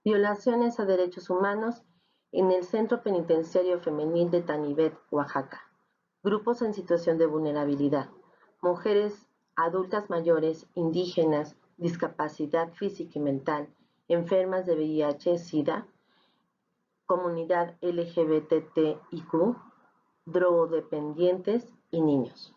Violaciones a derechos humanos en el Centro Penitenciario Femenil de Tanibet, Oaxaca. Grupos en situación de vulnerabilidad. Mujeres adultas mayores, indígenas, discapacidad física y mental, enfermas de VIH-Sida, comunidad LGBTIQ, drogodependientes y niños.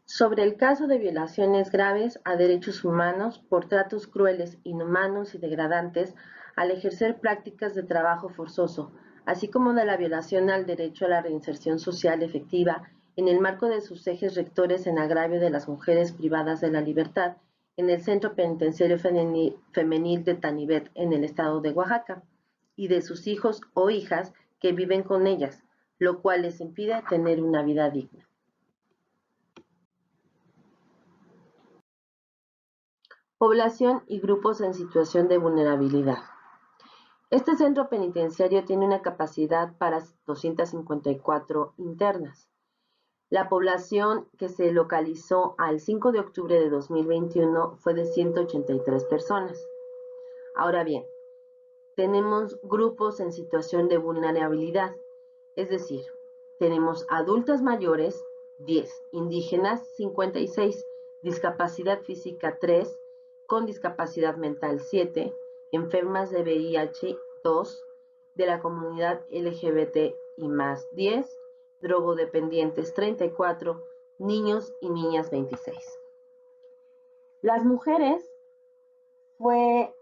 Sobre el caso de violaciones graves a derechos humanos por tratos crueles, inhumanos y degradantes al ejercer prácticas de trabajo forzoso, así como de la violación al derecho a la reinserción social efectiva en el marco de sus ejes rectores en agravio de las mujeres privadas de la libertad en el Centro Penitenciario Femenil de Tanibet en el estado de Oaxaca y de sus hijos o hijas que viven con ellas, lo cual les impide tener una vida digna. Población y grupos en situación de vulnerabilidad. Este centro penitenciario tiene una capacidad para 254 internas. La población que se localizó al 5 de octubre de 2021 fue de 183 personas. Ahora bien, tenemos grupos en situación de vulnerabilidad, es decir, tenemos adultas mayores 10, indígenas 56, discapacidad física 3, con discapacidad mental 7, enfermas de VIH 2, de la comunidad LGBT y más 10, drogodependientes 34, niños y niñas 26. Las mujeres fue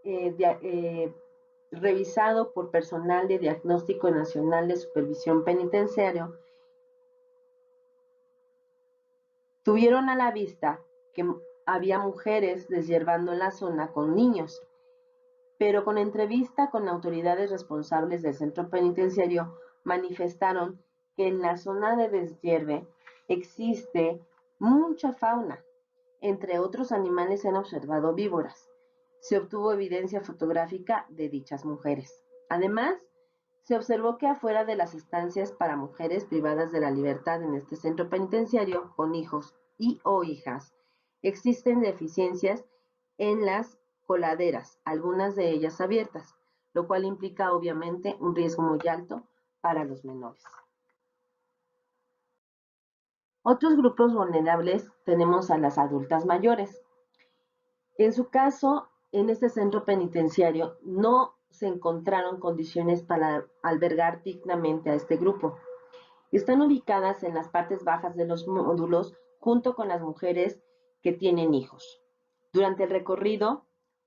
revisado por personal de Diagnóstico Nacional de Supervisión Penitenciario. Tuvieron a la vista que había mujeres deshiervando la zona con niños, pero con entrevista con autoridades responsables del centro penitenciario manifestaron que en la zona de deshierve existe mucha fauna. Entre otros animales se han observado víboras. Se obtuvo evidencia fotográfica de dichas mujeres. Además, se observó que afuera de las estancias para mujeres privadas de la libertad en este centro penitenciario con hijos y o hijas, existen deficiencias en las coladeras, algunas de ellas abiertas, lo cual implica obviamente un riesgo muy alto para los menores. Otros grupos vulnerables tenemos a las adultas mayores. En su caso, en este centro penitenciario no se encontraron condiciones para albergar dignamente a este grupo. Están ubicadas en las partes bajas de los módulos junto con las mujeres que tienen hijos. Durante el recorrido,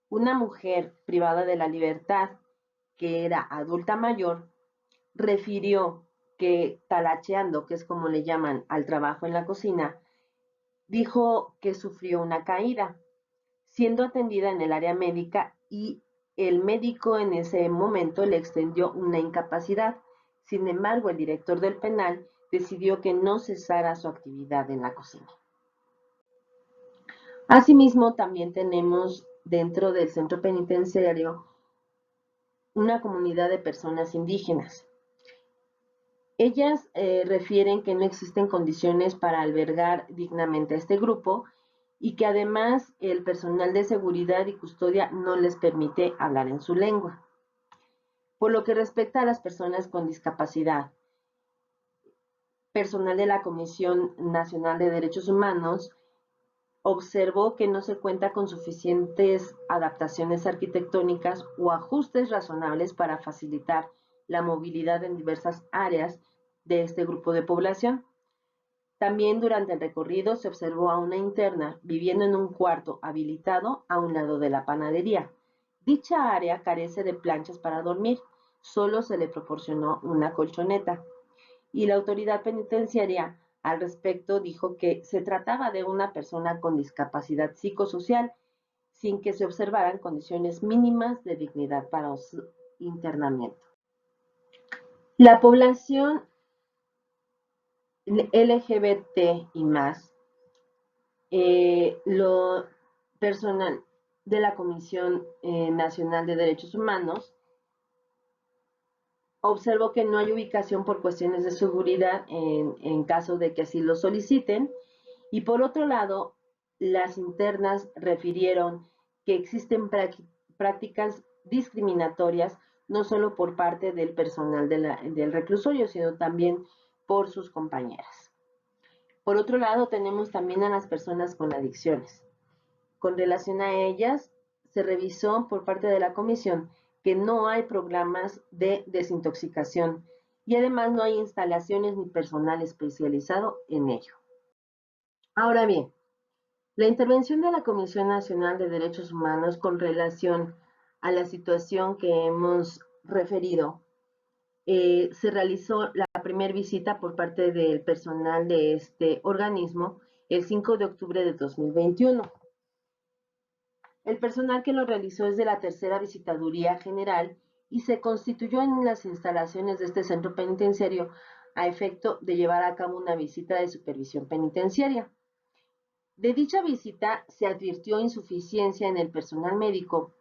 una mujer privada de la libertad, que era adulta mayor, refirió que talacheando, que es como le llaman al trabajo en la cocina, dijo que sufrió una caída, siendo atendida en el área médica y el médico en ese momento le extendió una incapacidad. Sin embargo, el director del penal decidió que no cesara su actividad en la cocina. Asimismo, también tenemos dentro del centro penitenciario una comunidad de personas indígenas. Ellas refieren que no existen condiciones para albergar dignamente a este grupo y que además el personal de seguridad y custodia no les permite hablar en su lengua. Por lo que respecta a las personas con discapacidad, personal de la Comisión Nacional de Derechos Humanos observó que no se cuenta con suficientes adaptaciones arquitectónicas o ajustes razonables para facilitar la movilidad en diversas áreas de este grupo de población. También durante el recorrido se observó a una interna viviendo en un cuarto habilitado a un lado de la panadería. Dicha área carece de planchas para dormir, solo se le proporcionó una colchoneta. Y la autoridad penitenciaria al respecto dijo que se trataba de una persona con discapacidad psicosocial, sin que se observaran condiciones mínimas de dignidad para su internamiento. La población LGBT y más, lo personal de la Comisión Nacional de Derechos Humanos observó que no hay ubicación por cuestiones de seguridad en caso de que así lo soliciten. Y por otro lado, las internas refirieron que existen prácticas discriminatorias no solo por parte del personal del reclusorio, sino también por sus compañeras. Por otro lado, tenemos también a las personas con adicciones. Con relación a ellas, se revisó por parte de la comisión que no hay programas de desintoxicación y además no hay instalaciones ni personal especializado en ello. Ahora bien, la intervención de la Comisión Nacional de Derechos Humanos con relación a la situación que hemos referido, se realizó la primera visita por parte del personal de este organismo el 5 de octubre de 2021. El personal que lo realizó es de la Tercera Visitaduría General y se constituyó en las instalaciones de este centro penitenciario a efecto de llevar a cabo una visita de supervisión penitenciaria. De dicha visita se advirtió insuficiencia en el personal médico,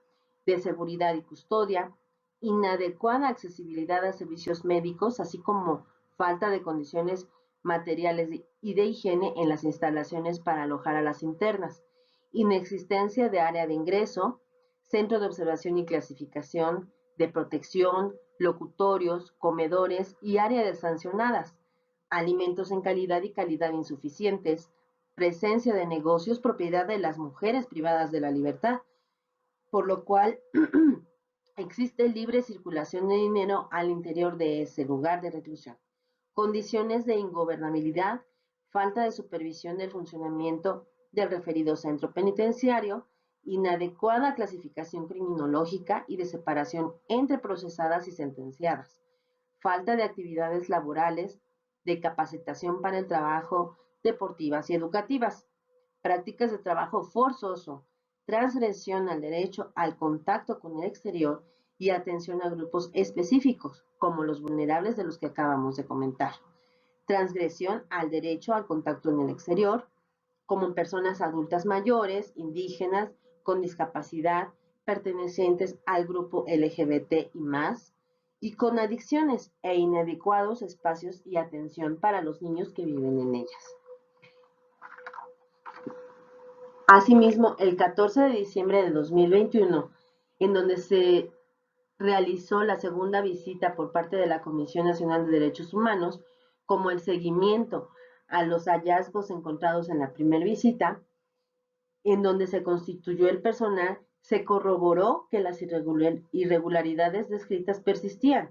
de seguridad y custodia, inadecuada accesibilidad a servicios médicos, así como falta de condiciones materiales y de higiene en las instalaciones para alojar a las internas, inexistencia de área de ingreso, centro de observación y clasificación, de protección, locutorios, comedores y área de sancionadas, alimentos en calidad y calidad insuficientes, presencia de negocios propiedad de las mujeres privadas de la libertad, por lo cual existe libre circulación de dinero al interior de ese lugar de reclusión. Condiciones de ingobernabilidad, falta de supervisión del funcionamiento del referido centro penitenciario, inadecuada clasificación criminológica y de separación entre procesadas y sentenciadas, falta de actividades laborales, de capacitación para el trabajo, deportivas y educativas, prácticas de trabajo forzoso, transgresión al derecho al contacto con el exterior y atención a grupos específicos, como los vulnerables de los que acabamos de comentar. Transgresión al derecho al contacto en el exterior, como personas adultas mayores, indígenas, con discapacidad, pertenecientes al grupo LGBT y más, y con adicciones e inadecuados espacios y atención para los niños que viven en ellas. Asimismo, el 14 de diciembre de 2021, en donde se realizó la segunda visita por parte de la Comisión Nacional de Derechos Humanos, como el seguimiento a los hallazgos encontrados en la primera visita, en donde se constituyó el personal, se corroboró que las irregularidades descritas persistían.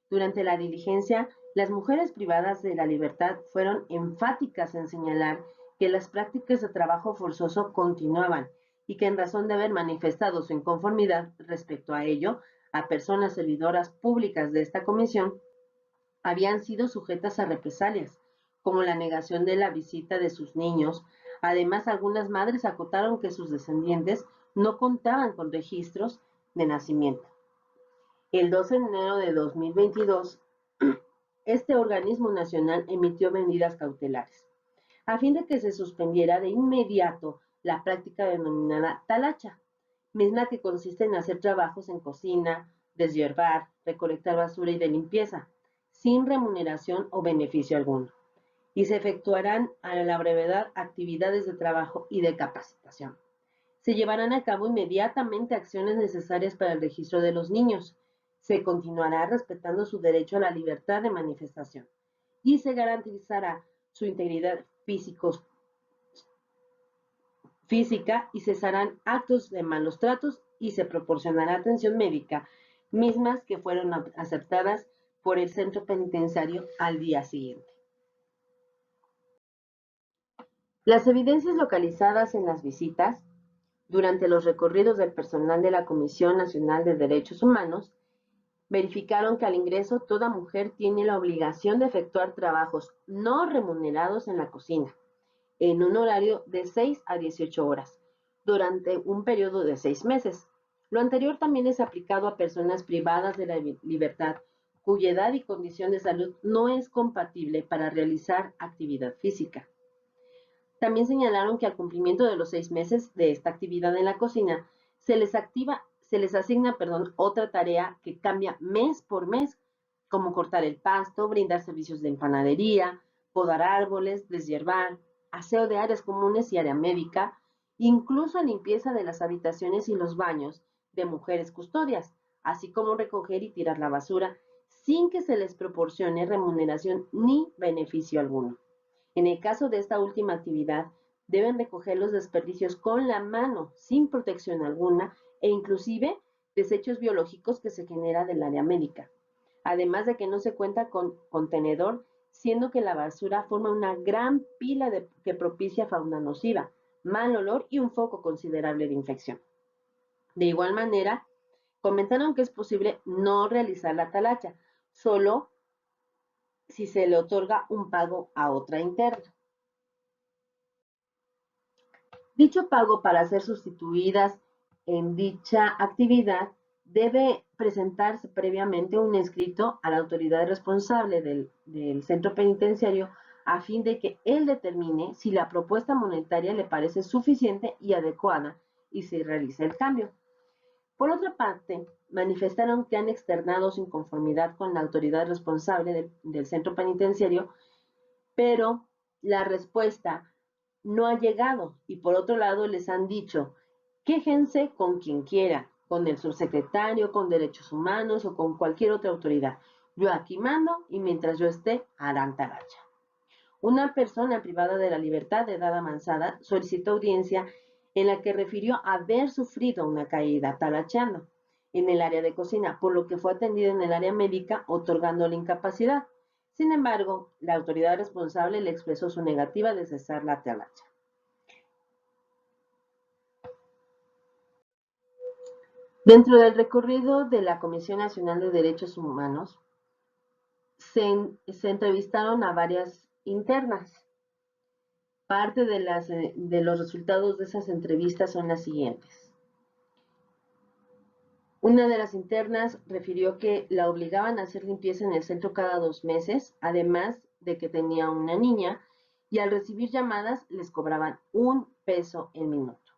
Durante la diligencia, las mujeres privadas de la libertad fueron enfáticas en señalar que las prácticas de trabajo forzoso continuaban y que en razón de haber manifestado su inconformidad respecto a ello, a personas servidoras públicas de esta comisión, habían sido sujetas a represalias, como la negación de la visita de sus niños. Además, algunas madres acotaron que sus descendientes no contaban con registros de nacimiento. El 12 de enero de 2022, este organismo nacional emitió medidas cautelares, a fin de que se suspendiera de inmediato la práctica denominada talacha, misma que consiste en hacer trabajos en cocina, deshiervar, recolectar basura y de limpieza, sin remuneración o beneficio alguno, y se efectuarán a la brevedad actividades de trabajo y de capacitación. Se llevarán a cabo inmediatamente acciones necesarias para el registro de los niños. Se continuará respetando su derecho a la libertad de manifestación y se garantizará su integridad física y cesarán actos de malos tratos y se proporcionará atención médica, mismas que fueron aceptadas por el centro penitenciario al día siguiente. Las evidencias localizadas en las visitas durante los recorridos del personal de la Comisión Nacional de Derechos Humanos verificaron que al ingreso toda mujer tiene la obligación de efectuar trabajos no remunerados en la cocina, en un horario de 6 a 18 horas, durante un periodo de 6 meses. Lo anterior también es aplicado a personas privadas de la libertad, cuya edad y condición de salud no es compatible para realizar actividad física. También señalaron que al cumplimiento de los 6 meses de esta actividad en la cocina, se les asigna otra tarea que cambia mes por mes, como cortar el pasto, brindar servicios de empanadería, podar árboles, deshiervar, aseo de áreas comunes y área médica, incluso limpieza de las habitaciones y los baños de mujeres custodias, así como recoger y tirar la basura sin que se les proporcione remuneración ni beneficio alguno. En el caso de esta última actividad, deben recoger los desperdicios con la mano, sin protección alguna, e inclusive desechos biológicos que se genera del área médica. Además de que no se cuenta con contenedor, siendo que la basura forma una gran pila que propicia fauna nociva, mal olor y un foco considerable de infección. De igual manera, comentaron que es posible no realizar la talacha, solo si se le otorga un pago a otra interna. Dicho pago para ser sustituidas en dicha actividad debe presentarse previamente un escrito a la autoridad responsable del centro penitenciario a fin de que él determine si la propuesta monetaria le parece suficiente y adecuada y se realice el cambio. Por otra parte, manifestaron que han externado su inconformidad con la autoridad responsable del centro penitenciario, pero la respuesta no ha llegado y por otro lado les han dicho, quéjense con quien quiera, con el subsecretario, con derechos humanos o con cualquier otra autoridad. Yo aquí mando y mientras yo esté, harán talacha. Una persona privada de la libertad de edad avanzada solicitó audiencia en la que refirió haber sufrido una caída talachando en el área de cocina, por lo que fue atendida en el área médica otorgándole incapacidad. Sin embargo, la autoridad responsable le expresó su negativa de cesar la talacha. Dentro del recorrido de la Comisión Nacional de Derechos Humanos, se entrevistaron a varias internas. Parte de los resultados de esas entrevistas son las siguientes. Una de las internas refirió que la obligaban a hacer limpieza en el centro cada 2 meses, además de que tenía una niña, y al recibir llamadas les cobraban $1 el minuto.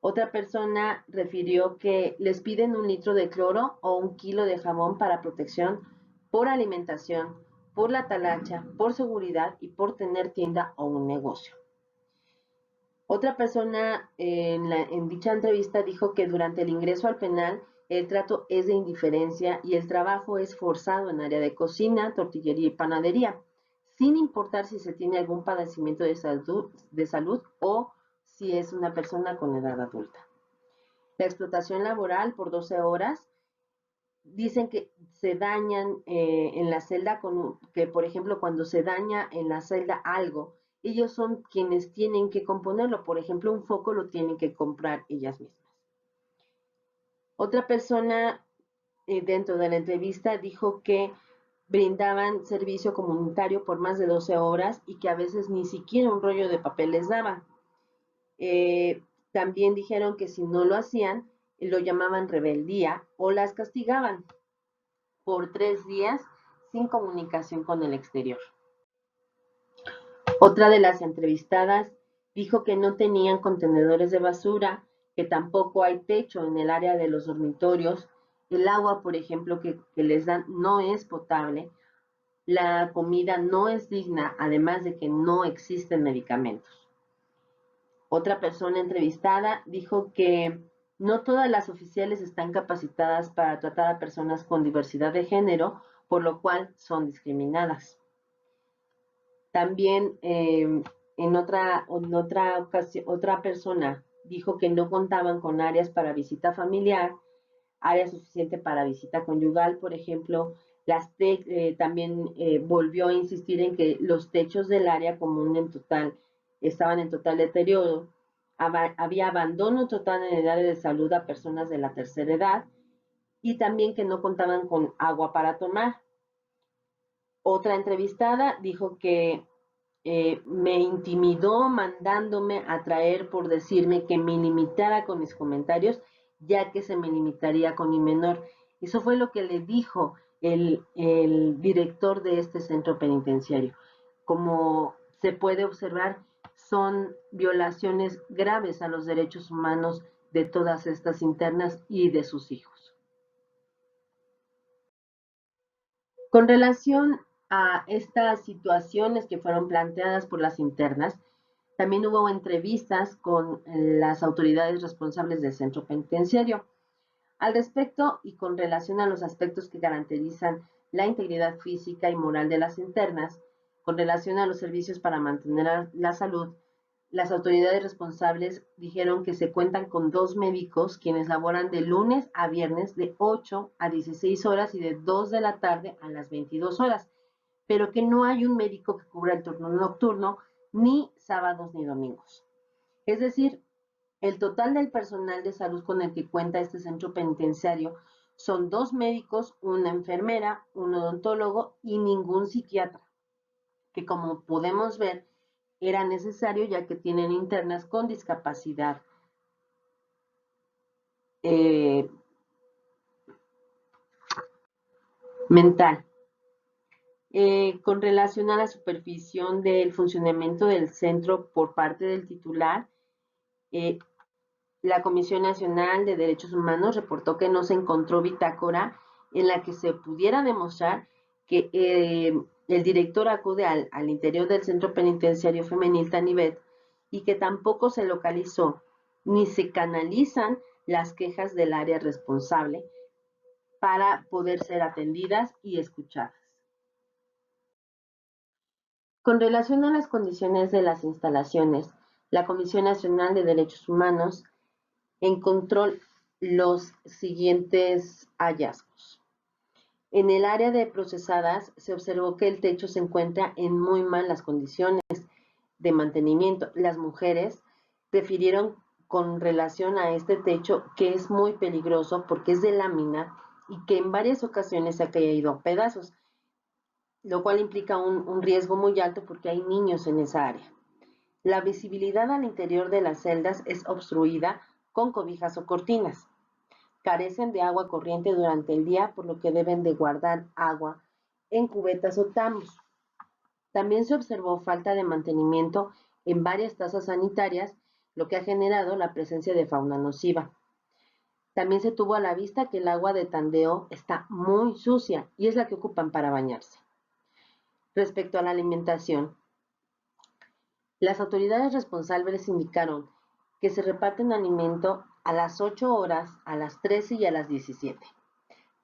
Otra persona refirió que les piden 1 litro de cloro o 1 kilo de jabón para protección por alimentación, por la talacha, por seguridad y por tener tienda o un negocio. Otra persona en dicha entrevista dijo que durante el ingreso al penal el trato es de indiferencia y el trabajo es forzado en área de cocina, tortillería y panadería, sin importar si se tiene algún padecimiento de salud o si es una persona con edad adulta. La explotación laboral por 12 horas, dicen que se dañan en la celda, que por ejemplo cuando se daña en la celda algo, ellos son quienes tienen que componerlo, por ejemplo un foco lo tienen que comprar ellas mismas. Otra persona dentro de la entrevista dijo que brindaban servicio comunitario por más de 12 horas y que a veces ni siquiera un rollo de papel les daban. También dijeron que si no lo hacían, lo llamaban rebeldía o las castigaban por 3 días sin comunicación con el exterior. Otra de las entrevistadas dijo que no tenían contenedores de basura, que tampoco hay techo en el área de los dormitorios, el agua, por ejemplo, que les dan no es potable, la comida no es digna, además de que no existen medicamentos. Otra persona entrevistada dijo que no todas las oficiales están capacitadas para tratar a personas con diversidad de género, por lo cual son discriminadas. También otra persona dijo que no contaban con áreas para visita familiar, área suficiente para visita conyugal, por ejemplo. También volvió a insistir en que los techos del área común estaban en total deterioro. Había abandono total en el área de salud a personas de la tercera edad y también que no contaban con agua para tomar. Otra entrevistada dijo que me intimidó mandándome a traer por decirme que me limitara con mis comentarios, ya que se me limitaría con mi menor. Eso fue lo que le dijo el director de este centro penitenciario. Como se puede observar, son violaciones graves a los derechos humanos de todas estas internas y de sus hijos. Con relación a estas situaciones que fueron planteadas por las internas, También hubo entrevistas con las autoridades responsables del centro penitenciario. Al respecto y con relación a los aspectos que garantizan la integridad física y moral de las internas, con relación a los servicios para mantener la salud, las autoridades responsables dijeron que se cuentan con 2 médicos quienes laboran de lunes a viernes de 8 a 16 horas y de 2 de la tarde a las 22 horas, pero que no hay un médico que cubra el turno nocturno ni sábados ni domingos. Es decir, el total del personal de salud con el que cuenta este centro penitenciario son 2 médicos, una enfermera, un odontólogo y ningún psiquiatra, que como podemos ver era necesario ya que tienen internas con discapacidad mental. Con relación a la supervisión del funcionamiento del centro por parte del titular, la Comisión Nacional de Derechos Humanos reportó que no se encontró bitácora en la que se pudiera demostrar que el director acude al interior del Centro Penitenciario Femenil Tanivet y que tampoco se localizó ni se canalizan las quejas del área responsable para poder ser atendidas y escuchadas. Con relación a las condiciones de las instalaciones, la Comisión Nacional de Derechos Humanos encontró los siguientes hallazgos. En el área de procesadas se observó que el techo se encuentra en muy malas condiciones de mantenimiento. Las mujeres refirieron con relación a este techo que es muy peligroso porque es de lámina y que en varias ocasiones se ha caído a pedazos, lo cual implica un riesgo muy alto porque hay niños en esa área. La visibilidad al interior de las celdas es obstruida con cobijas o cortinas. Carecen de agua corriente durante el día, por lo que deben de guardar agua en cubetas o tambos. También se observó falta de mantenimiento en varias tazas sanitarias, lo que ha generado la presencia de fauna nociva. También se tuvo a la vista que el agua de tandeo está muy sucia y es la que ocupan para bañarse. Respecto a la alimentación, las autoridades responsables indicaron que se reparten alimento a las 8 horas, a las 13 y a las 17,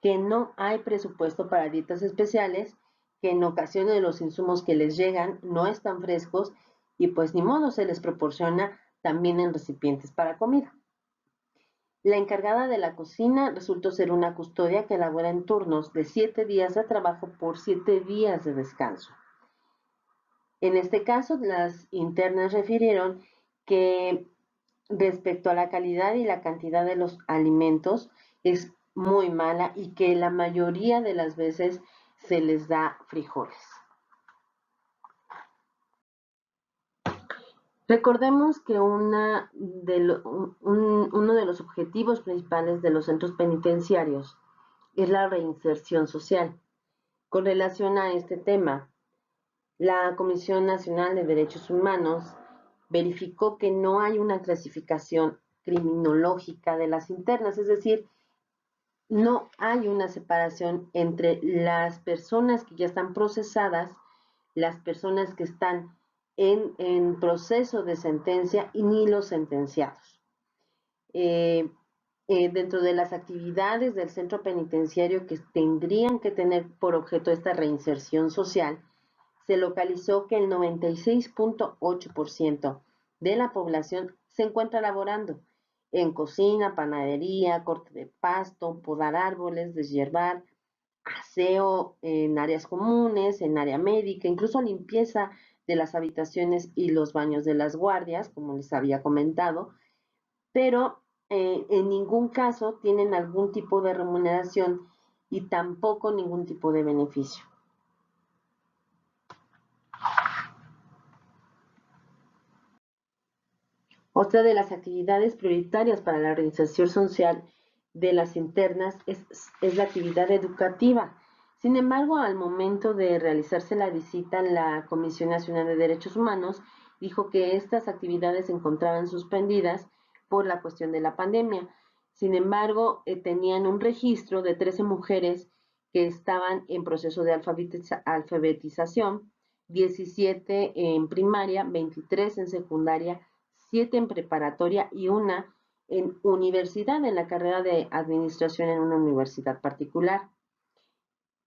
que no hay presupuesto para dietas especiales, que en ocasiones los insumos que les llegan no están frescos y pues ni modo se les proporciona también en recipientes para comida. La encargada de la cocina resultó ser una custodia que elabora en turnos de 7 días de trabajo por 7 días de descanso. En este caso, las internas refirieron que respecto a la calidad y la cantidad de los alimentos es muy mala y que la mayoría de las veces se les da frijoles. Recordemos que uno de los objetivos principales de los centros penitenciarios es la reinserción social. Con relación a este tema, la Comisión Nacional de Derechos Humanos verificó que no hay una clasificación criminológica de las internas, es decir, no hay una separación entre las personas que ya están procesadas, las personas que están en proceso de sentencia y ni los sentenciados. Dentro de las actividades del centro penitenciario que tendrían que tener por objeto esta reinserción social, se localizó que el 96.8% de la población se encuentra laborando en cocina, panadería, corte de pasto, podar árboles, deshiervar, aseo en áreas comunes, en área médica, incluso limpieza de las habitaciones y los baños de las guardias, como les había comentado, pero en ningún caso tienen algún tipo de remuneración y tampoco ningún tipo de beneficio. Otra de las actividades prioritarias para la reinserción social de las internas es la actividad educativa. Sin embargo, al momento de realizarse la visita, la Comisión Nacional de Derechos Humanos dijo que estas actividades se encontraban suspendidas por la cuestión de la pandemia. Sin embargo, tenían un registro de 13 mujeres que estaban en proceso de alfabetización, 17 en primaria, 23 en secundaria, 7 en preparatoria y una en universidad, en la carrera de administración en una universidad particular.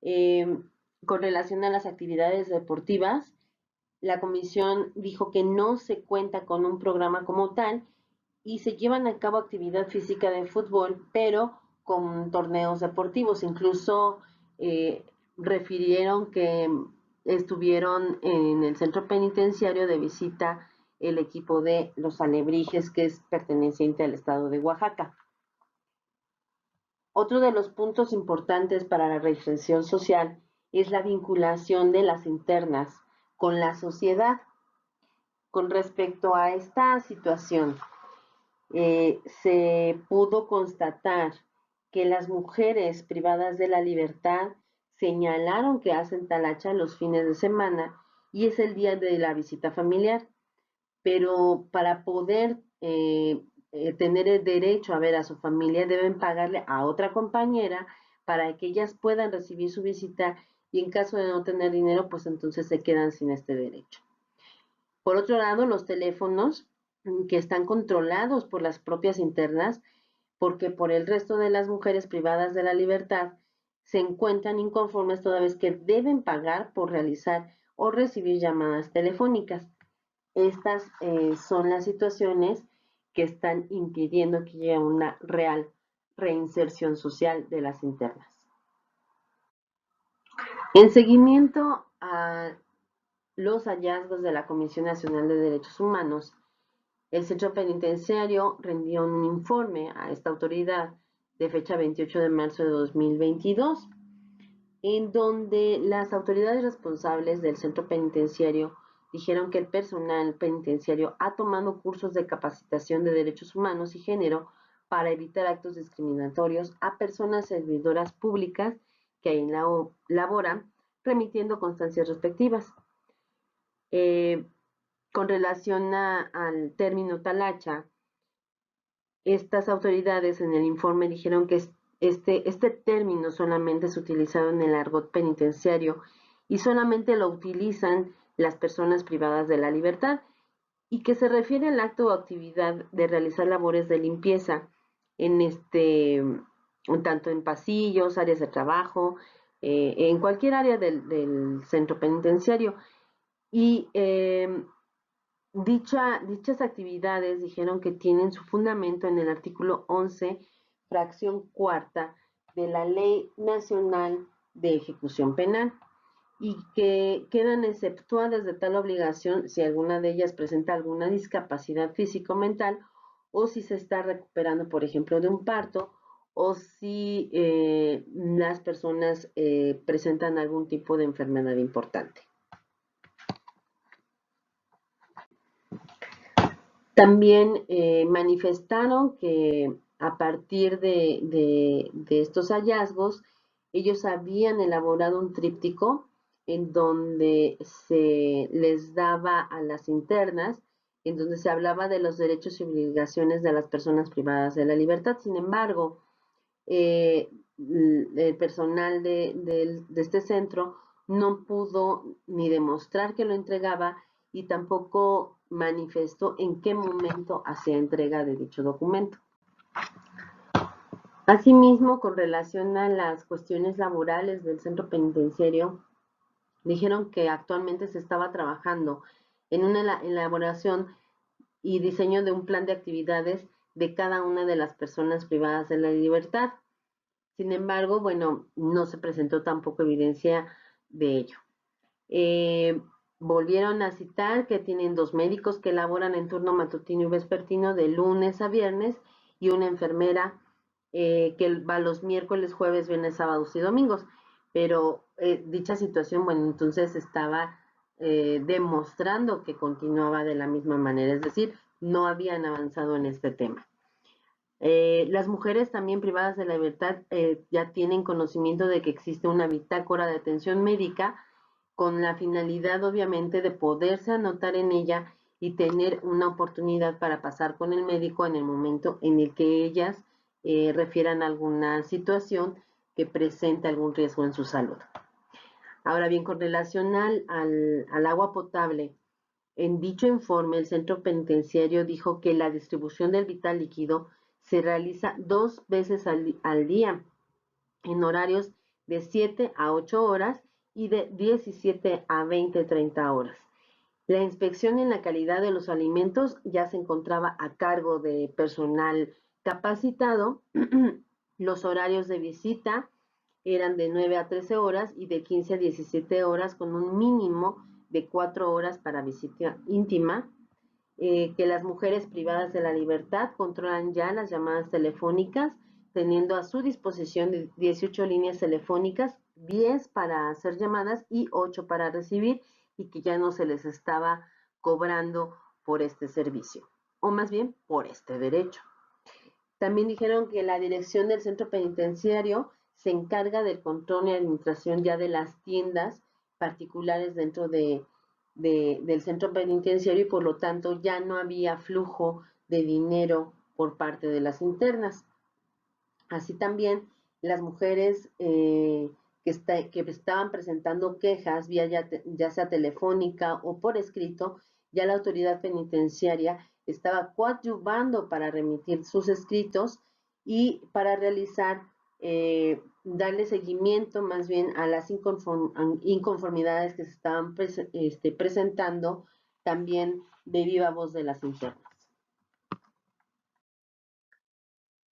Con relación a las actividades deportivas, la comisión dijo que no se cuenta con un programa como tal y se llevan a cabo actividad física de fútbol, pero con torneos deportivos. Incluso refirieron que estuvieron en el centro penitenciario de visita el equipo de los Alebrijes, que es perteneciente al estado de Oaxaca. Otro de los puntos importantes para la reinserción social es la vinculación de las internas con la sociedad. Con respecto a esta situación, se pudo constatar que las mujeres privadas de la libertad señalaron que hacen talacha los fines de semana y es el día de la visita familiar, pero para poder tener el derecho a ver a su familia deben pagarle a otra compañera para que ellas puedan recibir su visita y en caso de no tener dinero, pues entonces se quedan sin este derecho. Por otro lado, los teléfonos que están controlados por las propias internas, porque por el resto de las mujeres privadas de la libertad se encuentran inconformes toda vez que deben pagar por realizar o recibir llamadas telefónicas. Estas son las situaciones que están impidiendo que llegue una real reinserción social de las internas. En seguimiento a los hallazgos de la Comisión Nacional de Derechos Humanos, el Centro Penitenciario rindió un informe a esta autoridad de fecha 28 de marzo de 2022, en donde las autoridades responsables del Centro Penitenciario dijeron que el personal penitenciario ha tomado cursos de capacitación de derechos humanos y género para evitar actos discriminatorios a personas servidoras públicas que ahí laboran, remitiendo constancias respectivas. Con relación al término talacha, estas autoridades en el informe dijeron que este término solamente es utilizado en el argot penitenciario y solamente lo utilizan las personas privadas de la libertad y que se refiere al acto o actividad de realizar labores de limpieza tanto en pasillos, áreas de trabajo, en cualquier área del centro penitenciario. Y dichas actividades dijeron que tienen su fundamento en el artículo 11, fracción cuarta de la Ley Nacional de Ejecución Penal y que quedan exceptuadas de tal obligación si alguna de ellas presenta alguna discapacidad físico-mental o si se está recuperando, por ejemplo, de un parto o si las personas presentan algún tipo de enfermedad importante. También manifestaron que a partir de estos hallazgos, ellos habían elaborado un tríptico en donde se les daba a las internas, en donde se hablaba de los derechos y obligaciones de las personas privadas de la libertad. Sin embargo, el personal de este centro no pudo ni demostrar que lo entregaba y tampoco manifestó en qué momento hacía entrega de dicho documento. Asimismo, con relación a las cuestiones laborales del centro penitenciario, dijeron que actualmente se estaba trabajando en una elaboración y diseño de un plan de actividades de cada una de las personas privadas de la libertad. Sin embargo, bueno, no se presentó tampoco evidencia de ello. Volvieron a citar que tienen 2 médicos que laboran en turno matutino y vespertino de lunes a viernes y una enfermera que va los miércoles, jueves, viernes, sábados y domingos. Pero dicha situación, bueno, entonces estaba demostrando que continuaba de la misma manera, es decir, no habían avanzado en este tema. Las mujeres también privadas de la libertad ya tienen conocimiento de que existe una bitácora de atención médica con la finalidad obviamente de poderse anotar en ella y tener una oportunidad para pasar con el médico en el momento en el que ellas refieran alguna situación que presente algún riesgo en su salud. Ahora bien, con relación al agua potable, en dicho informe, el centro penitenciario dijo que la distribución del vital líquido se realiza 2 veces al día, en horarios de 7 a 8 horas y de 17 a 20-30 horas. La inspección en la calidad de los alimentos ya se encontraba a cargo de personal capacitado. Los horarios de visita eran de 9 a 13 horas y de 15 a 17 horas, con un mínimo de 4 horas para visita íntima. Que las mujeres privadas de la libertad controlan ya las llamadas telefónicas, teniendo a su disposición 18 líneas telefónicas, 10 para hacer llamadas y 8 para recibir, y que ya no se les estaba cobrando por este servicio, o más bien por este derecho. También dijeron que la dirección del centro penitenciario se encarga del control y administración ya de las tiendas particulares dentro del centro penitenciario, y por lo tanto ya no había flujo de dinero por parte de las internas. Así también las mujeres que estaban presentando quejas vía ya sea telefónica o por escrito, ya la autoridad penitenciaria estaba coadyuvando para remitir sus escritos y para realizar, darle seguimiento más bien a las inconformidades que se estaban presentando también de viva voz de las internas.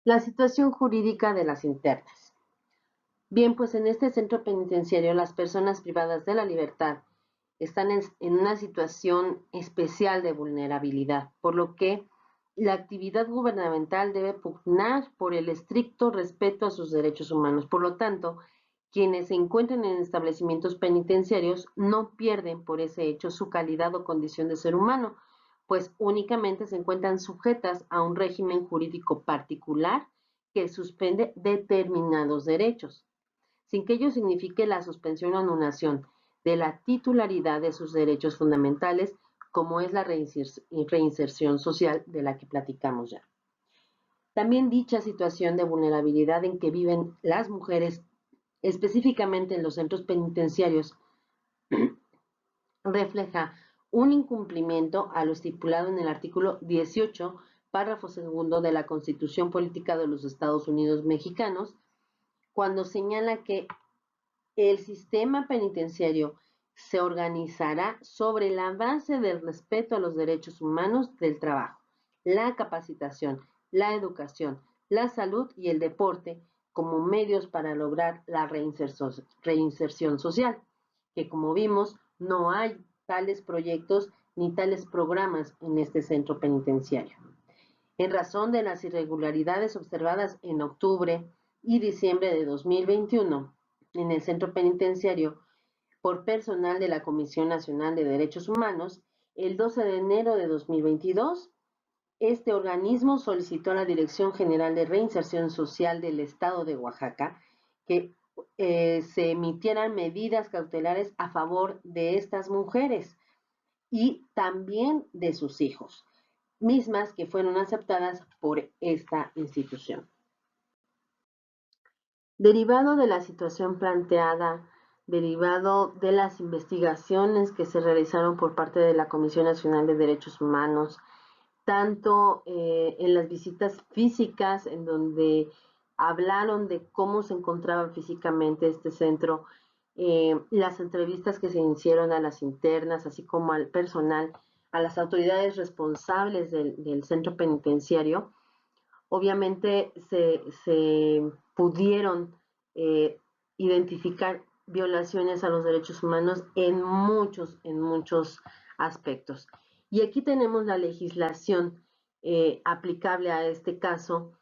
La situación jurídica de las internas. Bien, pues en este centro penitenciario las personas privadas de la libertad están en una situación especial de vulnerabilidad, por lo que la actividad gubernamental debe pugnar por el estricto respeto a sus derechos humanos. Por lo tanto, quienes se encuentren en establecimientos penitenciarios no pierden por ese hecho su calidad o condición de ser humano, pues únicamente se encuentran sujetas a un régimen jurídico particular que suspende determinados derechos, sin que ello signifique la suspensión o anulación de la titularidad de sus derechos fundamentales, como es la reinserción social de la que platicamos ya. También dicha situación de vulnerabilidad en que viven las mujeres, específicamente en los centros penitenciarios, refleja un incumplimiento a lo estipulado en el artículo 18, párrafo segundo de la Constitución Política de los Estados Unidos Mexicanos, cuando señala que el sistema penitenciario se organizará sobre la base del respeto a los derechos humanos del trabajo, la capacitación, la educación, la salud y el deporte como medios para lograr la reinserción social, que como vimos no hay tales proyectos ni tales programas en este centro penitenciario. En razón de las irregularidades observadas en octubre y diciembre de 2021 en el centro penitenciario por personal de la Comisión Nacional de Derechos Humanos, el 12 de enero de 2022, este organismo solicitó a la Dirección General de Reinserción Social del Estado de Oaxaca que se emitieran medidas cautelares a favor de estas mujeres y también de sus hijos, mismas que fueron aceptadas por esta institución. Derivado de la situación planteada, derivado de las investigaciones que se realizaron por parte de la Comisión Nacional de Derechos Humanos, tanto en las visitas físicas, en donde hablaron de cómo se encontraba físicamente este centro, las entrevistas que se hicieron a las internas, así como al personal, a las autoridades responsables del centro penitenciario, obviamente se pudieron identificar violaciones a los derechos humanos en muchos aspectos. Y aquí tenemos la legislación aplicable a este caso,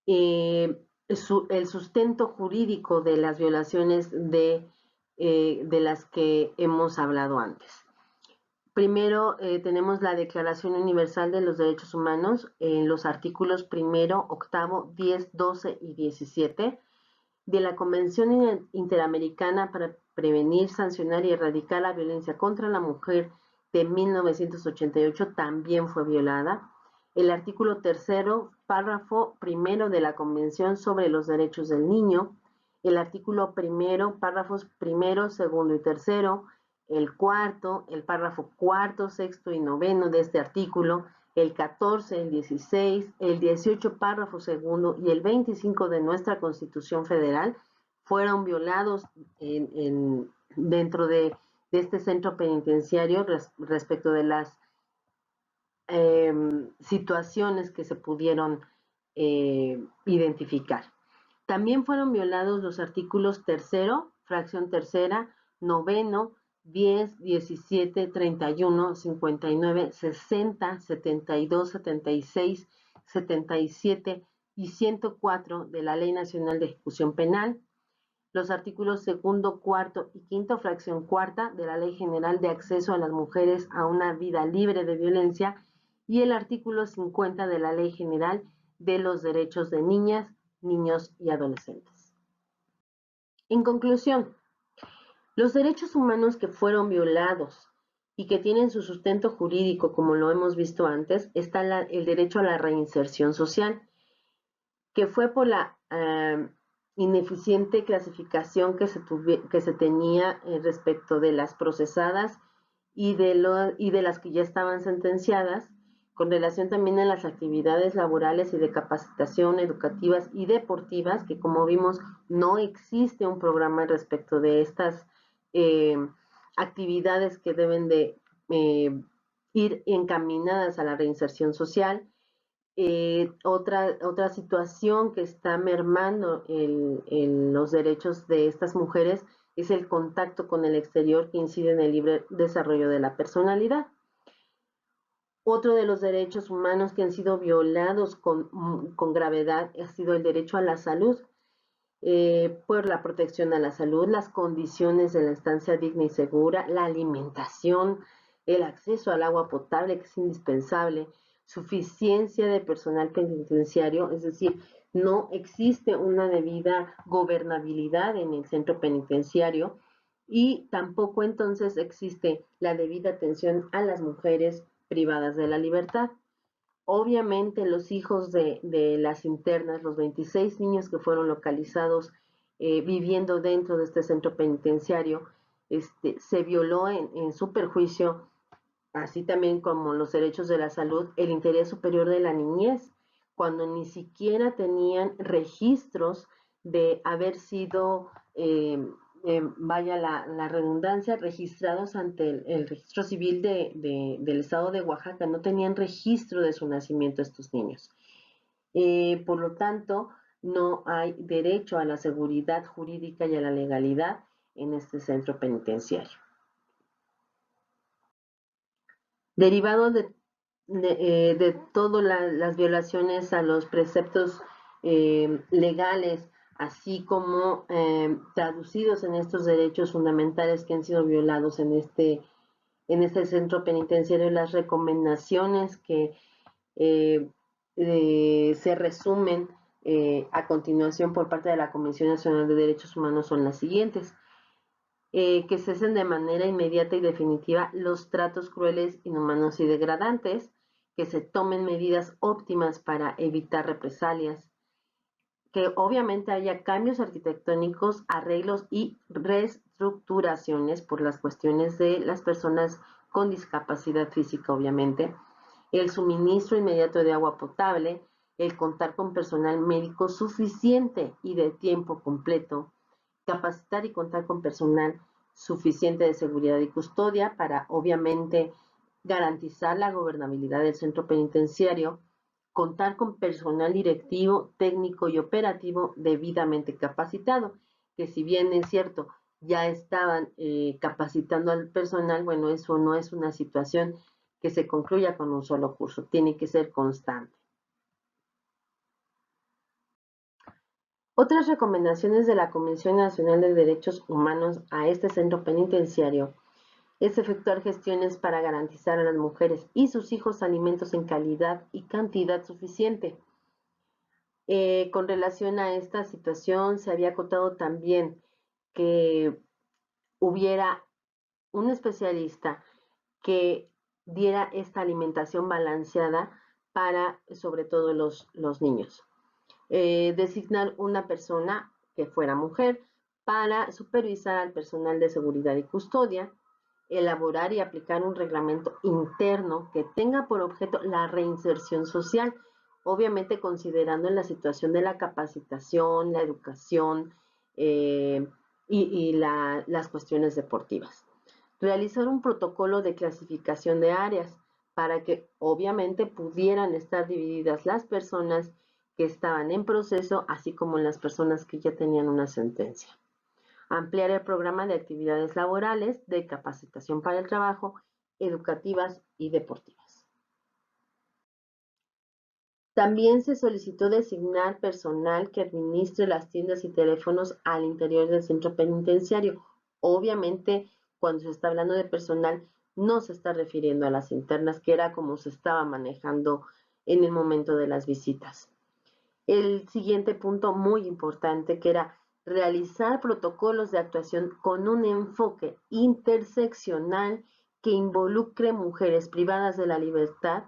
el sustento jurídico de las violaciones de las que hemos hablado antes. Primero, tenemos la Declaración Universal de los Derechos Humanos en los artículos 1, 8, 10, 12 y 17 de la Convención Interamericana para Prevenir, Sancionar y Erradicar la Violencia contra la Mujer de 1988, también fue violada. El artículo 3, párrafo 1 de la Convención sobre los Derechos del Niño, el artículo primero, párrafos primero, segundo y tercero, el cuarto, el párrafo cuarto, sexto y noveno de este artículo, el 14, el 16, el 18, párrafo segundo y el 25 de nuestra Constitución Federal fueron violados dentro de este centro penitenciario respecto de las situaciones que se pudieron identificar. También fueron violados los artículos tercero, fracción tercera, noveno, 10, 17, 31, 59, 60, 72, 76, 77 y 104 de la Ley Nacional de Ejecución Penal, los artículos segundo, cuarto y quinto, fracción cuarta de la Ley General de Acceso a las Mujeres a una Vida Libre de Violencia y el artículo 50 de la Ley General de los Derechos de Niñas, Niños y Adolescentes. En conclusión, los derechos humanos que fueron violados y que tienen su sustento jurídico, como lo hemos visto antes, está el derecho a la reinserción social, que fue por la ineficiente clasificación que se tenía respecto de las procesadas y de las que ya estaban sentenciadas, con relación también a las actividades laborales y de capacitación educativas y deportivas, que como vimos no existe un programa respecto de estas actividades que deben de ir encaminadas a la reinserción social. Otra situación que está mermando los derechos de estas mujeres es el contacto con el exterior que incide en el libre desarrollo de la personalidad. Otro de los derechos humanos que han sido violados con gravedad ha sido el derecho a la salud, por la protección a la salud, las condiciones de la estancia digna y segura, la alimentación, el acceso al agua potable, que es indispensable, suficiencia de personal penitenciario, es decir, no existe una debida gobernabilidad en el centro penitenciario y tampoco entonces existe la debida atención a las mujeres privadas de la libertad. Obviamente los hijos de las internas, los 26 niños que fueron localizados viviendo dentro de este centro penitenciario, se violó en su perjuicio, así también como los derechos de la salud, el interés superior de la niñez, cuando ni siquiera tenían registros de haber sido vaya la redundancia, registrados ante el registro civil del estado de Oaxaca, no tenían registro de su nacimiento estos niños. Por lo tanto, no hay derecho a la seguridad jurídica y a la legalidad en este centro penitenciario. Derivado de todas las violaciones a los preceptos legales, así como traducidos en estos derechos fundamentales que han sido violados en este centro penitenciario, las recomendaciones que se resumen a continuación por parte de la Comisión Nacional de Derechos Humanos son las siguientes. Que cesen de manera inmediata y definitiva los tratos crueles, inhumanos y degradantes, que se tomen medidas óptimas para evitar represalias, que obviamente haya cambios arquitectónicos, arreglos y reestructuraciones por las cuestiones de las personas con discapacidad física, obviamente, el suministro inmediato de agua potable, el contar con personal médico suficiente y de tiempo completo, capacitar y contar con personal suficiente de seguridad y custodia para, obviamente, garantizar la gobernabilidad del centro penitenciario, contar con personal directivo, técnico y operativo debidamente capacitado, que si bien es cierto, ya estaban capacitando al personal, bueno, eso no es una situación que se concluya con un solo curso, tiene que ser constante. Otras recomendaciones de la Comisión Nacional de Derechos Humanos a este centro penitenciario es efectuar gestiones para garantizar a las mujeres y sus hijos alimentos en calidad y cantidad suficiente. Con relación a esta situación, se había acotado también que hubiera un especialista que diera esta alimentación balanceada para, sobre todo, los niños. Designar una persona que fuera mujer, para supervisar al personal de seguridad y custodia, elaborar y aplicar un reglamento interno que tenga por objeto la reinserción social, obviamente considerando la situación de la capacitación, la educación las cuestiones deportivas. Realizar un protocolo de clasificación de áreas para que obviamente pudieran estar divididas las personas que estaban en proceso, así como las personas que ya tenían una sentencia. Ampliar el programa de actividades laborales, de capacitación para el trabajo, educativas y deportivas. También se solicitó designar personal que administre las tiendas y teléfonos al interior del centro penitenciario. Obviamente, cuando se está hablando de personal, no se está refiriendo a las internas, que era como se estaba manejando en el momento de las visitas. El siguiente punto muy importante, que era realizar protocolos de actuación con un enfoque interseccional que involucre mujeres privadas de la libertad,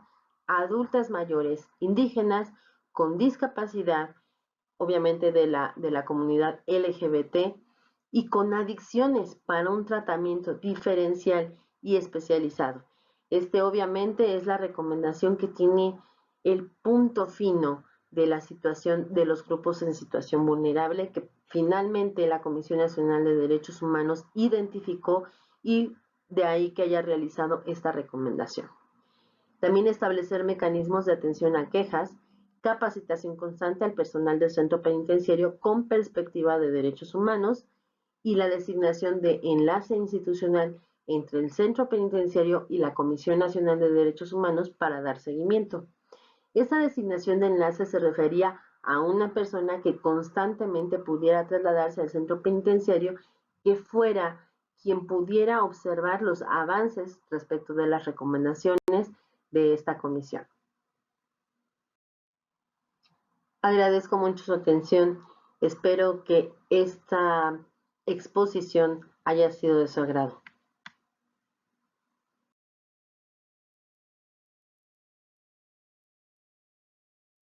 adultas mayores, indígenas, con discapacidad, obviamente de la comunidad LGBT, y con adicciones para un tratamiento diferencial y especializado. Este obviamente es la recomendación que tiene el punto fino de la situación de los grupos en situación vulnerable que finalmente la Comisión Nacional de Derechos Humanos identificó y de ahí que haya realizado esta recomendación. También establecer mecanismos de atención a quejas, capacitación constante al personal del centro penitenciario con perspectiva de derechos humanos y la designación de enlace institucional entre el centro penitenciario y la Comisión Nacional de Derechos Humanos para dar seguimiento. Esa designación de enlace se refería a una persona que constantemente pudiera trasladarse al centro penitenciario, que fuera quien pudiera observar los avances respecto de las recomendaciones de esta comisión. Agradezco mucho su atención. Espero que esta exposición haya sido de su agrado.